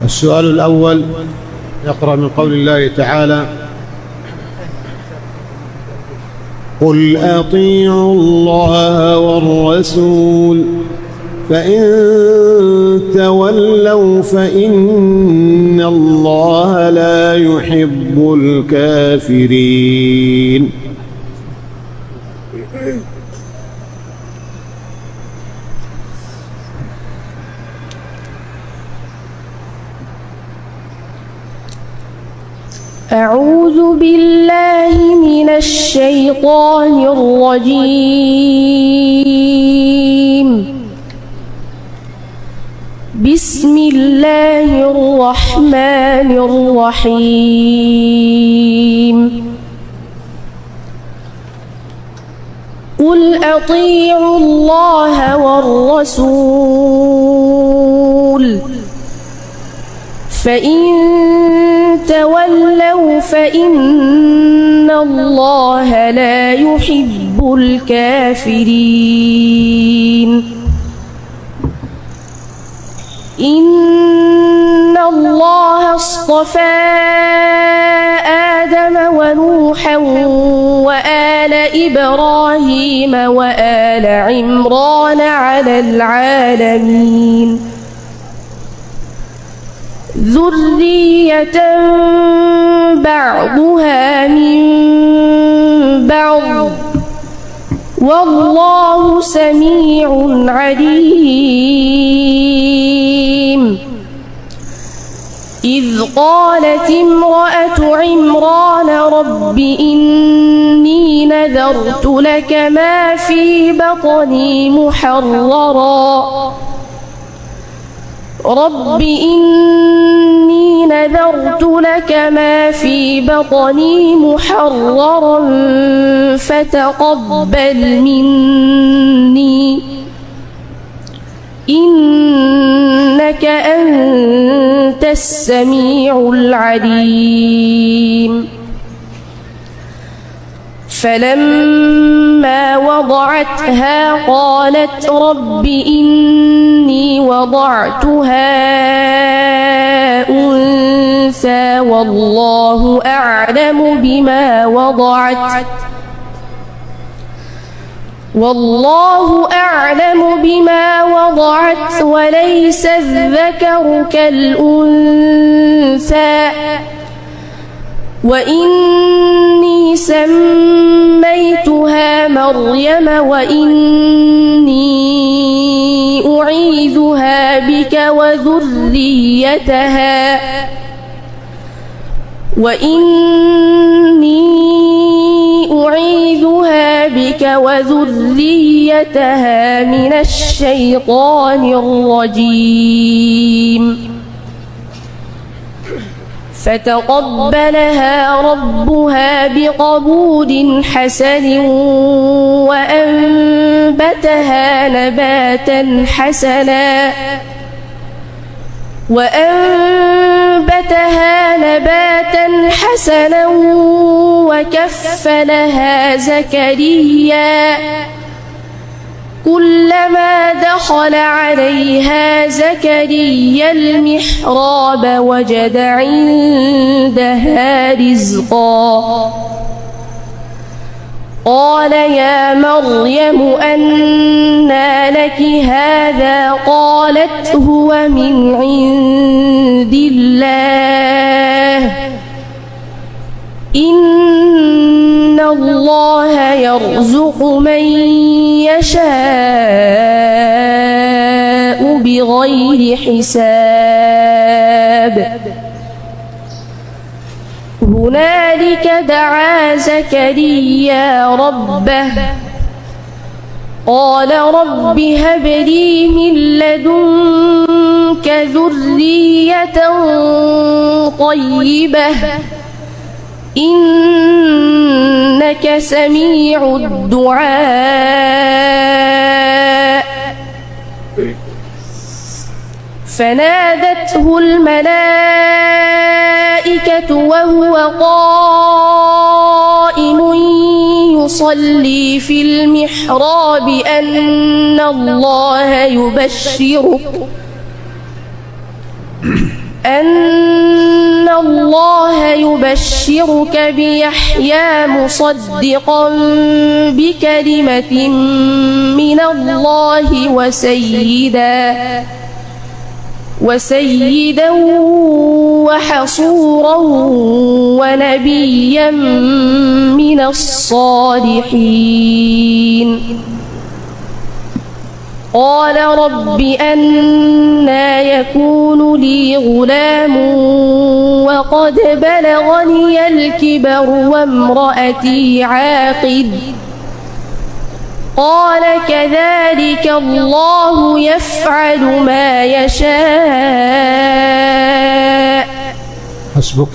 السؤال الأول يقرأ من قول الله تعالى: قل أطيعوا الله والرسول فإن تولوا فإن الله لا يحب الكافرين. أعوذ بالله من الشيطان الرجيم. بسم الله الرحمن الرحيم. قل أطيعوا الله والرسول فإن تولوا فإن الله لا يحب الكافرين. إن الله اصطفى آدم ونوحا وآل إبراهيم وآل عمران على العالمين ذرية بعضها من بعض والله سميع عليم. إذ قالت امرأة عمران رب إني نذرت لك ما في بطني محررا رب إني نذرت لك ما في بطني محررا فتقبل مني إنك أنت السميع العليم. فلما وضعتها قالت رب إني وضعتها أنثى والله أعلم بما وضعت وليس الذكر كالأنثى وإني سميتها مريم وإني أعيذها بك وذريتها من الشيطان الرجيم. فتقبلها ربها بقبول حسن وأنبتها نباتا حسنا وكفلها زكريا كلما دخل عليها زكريا المحراب وجد عندها رزقا قال يا مريم أنى لك هذا قالت هو من عند الله إن الله يرزق من يشاء بغير حساب. هنالك دعا زكريا ربه قال رب هب لي من لدنك ذرية طيبة إنك سميع الدعاء. فنادته الملائكة وهو قائم يصلي في المحراب أن الله يبشرك بيحيى مصدقا بكلمة من الله وسيدا وحصورا ونبيا من الصالحين قال رب أنى يكون لي غلام وقد بلغني الكبر وامرأتي عاقر قال كذلك الله يفعل ما يشاء حسبك.